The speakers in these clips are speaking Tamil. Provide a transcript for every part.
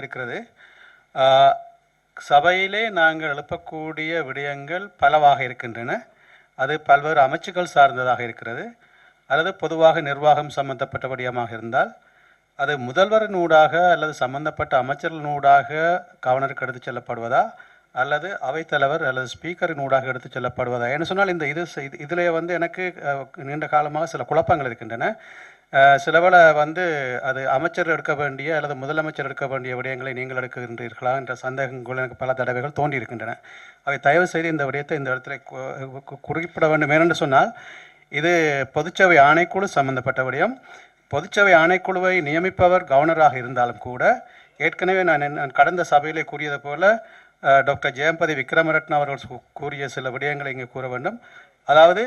இருக்கிறது. சபையிலே நாங்கள் எழுப்பக்கூடிய விடயங்கள் பலவாக இருக்கின்றன. அது பல்வேறு அமைச்சுக்கள் சார்ந்ததாக இருக்கிறது. அல்லது பொதுவாக நிர்வாகம் சம்பந்தப்பட்ட விடயமாக இருந்தால் அது முதல்வரினூடாக அல்லது சம்பந்தப்பட்ட அமைச்சர்களினூடாக கவர்னருக்கு எடுத்துச் செல்லப்படுவதா அல்லது அவைத்தலைவர் அல்லது ஸ்பீக்கரினூடாக எடுத்துச் செல்லப்படுவதா என்று சொன்னால் இதிலே எனக்கு நீண்ட காலமாக சில குழப்பங்கள் இருக்கின்றன. சிலவேளை அது அமைச்சர் எடுக்க வேண்டிய அல்லது முதலமைச்சர் எடுக்க வேண்டிய விடயங்களை நீங்கள் எடுக்கின்றீர்களா என்ற சந்தேகங்கள் எனக்கு பல தடவைகள் தோன்றியிருக்கின்றன. அவை தயவு செய்து இந்த விடயத்தை இந்த இடத்துல குறிப்பிட வேண்டும். ஏனென்று சொன்னால் இது பொதுச்சபை ஆணைக்குழு சம்பந்தப்பட்ட விடயம். பொதுச்சபை ஆணைக்குழுவை நியமிப்பவர் கவர்னராக இருந்தாலும் கூட ஏற்கனவே நான் கடந்த சபையிலே கூறியது போல டாக்டர் ஜெயம்பதி விக்ரமரட்ன அவர்கள் கூறிய சில விடயங்களை இங்கே கூற வேண்டும். அதாவது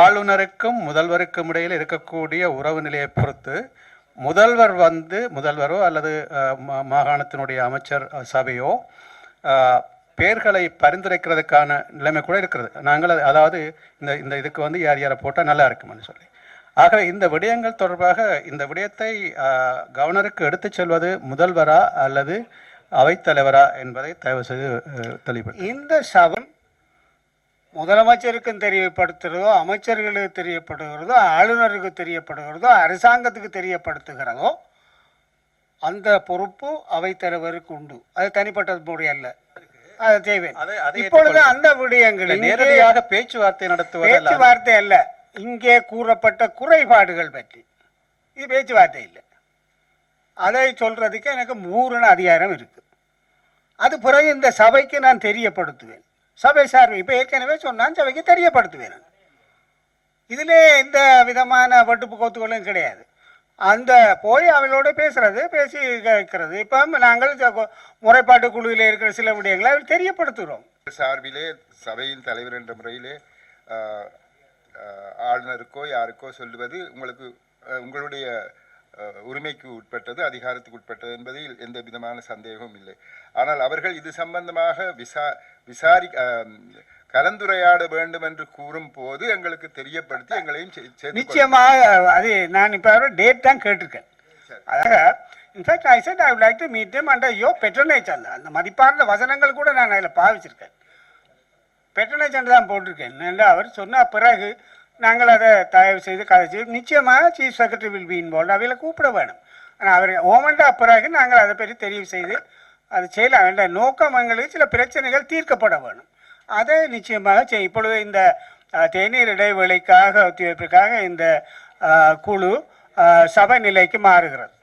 ஆளுநருக்கும் முதல்வருக்கும் இடையில் இருக்கக்கூடிய உறவு நிலையை பொறுத்து முதல்வரோ அல்லது மாகாணத்தினுடைய அமைச்சர் சபையோ பெயர்களை பரிந்துரைக்கிறதுக்கான நிலைமை கூட இருக்கிறது. நாங்கள் அதாவது இந்த இதுக்கு யார் யாரை போட்டால் நல்லா இருக்குமென்னு சொல்லி. ஆகவே இந்த விடயங்கள் தொடர்பாக இந்த விடயத்தை கவர்னருக்கு எடுத்துச் செல்வது முதல்வரா அல்லது அவைத்தலைவரா என்பதை தயவு செய்து தெளிவுபடுத்த. இந்த சபை முதலமைச்சருக்கும் தெரியப்படுத்துகிறதோ, அமைச்சர்களுக்கு தெரியப்படுகிறதோ, ஆளுநருக்கு தெரியப்படுகிறதோ, அரசாங்கத்துக்கு தெரியப்படுத்துகிறதோ அந்த பொறுப்பு அவைத்தலைவருக்கு உண்டு. அது தனிப்பட்ட முறை அல்ல. அது தேவை. இப்பொழுது அந்த விடயங்களில் நேரடியாக பேச்சுவார்த்தை நடத்துவது பேச்சுவார்த்தை அல்ல. இங்கே கூறப்பட்ட குறைபாடுகள் பற்றி இது பேச்சுவார்த்தை இல்லை. அதை சொல்றதுக்கு எனக்கு பூரண அதிகாரம் இருக்கு. அது பிறகு இந்த சபைக்கு நான் தெரியப்படுத்துவேன். சபை சார்பு இப்போ ஏற்கனவே சொன்னான், சபைக்கு தெரியப்படுத்துவேன். இதிலே எந்த விதமான வட்டுப்பு கோத்துகளும் கிடையாது. அந்த போய் அவளோட பேசி கேட்கறது. இப்போ நாங்கள் முறைப்பாட்டு குழுவில் இருக்கிற சில விடயங்களை அவள் தெரியப்படுத்துகிறோம். சார்பிலே சபையின் தலைவர் என்ற முறையிலே ஆளுநருக்கோ யாருக்கோ சொல்லுவது உங்களுடைய உரிமைக்கு உட்பட்டது, அதிகாரத்துக்கு உட்பட்டது என்பதில் எந்த விதமான சந்தேகமும் இல்லை. ஆனால் அவர்கள் இது சம்பந்தமாக கலந்துரையாட வேண்டும் என்று கூறும் போது எங்களுக்கு தெரியப்படுத்தி எங்களையும் நிச்சயமாக அது நான் இப்போ டேட் தான் கேட்டிருக்கேன். In fact I said I would like to meet them under your patronage. அந்த மதிப்பார்ந்த வசனங்கள் கூட நான் அதில் பாவிச்சிருக்கேன். பெட்ரோனேஜ் என்று தான் போட்டிருக்கேன் என்று அவர் சொன்ன பிறகு நாங்கள் அதை தயவு செய்து கதைச்சி நிச்சயமாக chief secretary will be involve. அவையில் கூப்பிட வேணும். ஆனால் அவர் ஓமெண்டா பிறகு நாங்கள் அதை பற்றி தெரிவு செய்து அது செய்யலாம். என்ற நோக்கம் எங்களுக்கு சில பிரச்சனைகள் தீர்க்கப்பட வேணும். அதை நிச்சயமாக செய்ய. இப்பொழுது இந்த தேநீர் இடைவேளைக்காக ஒத்திவைப்பிற்காக இந்த குழு சபை நிலைக்கு மாறுகிறது.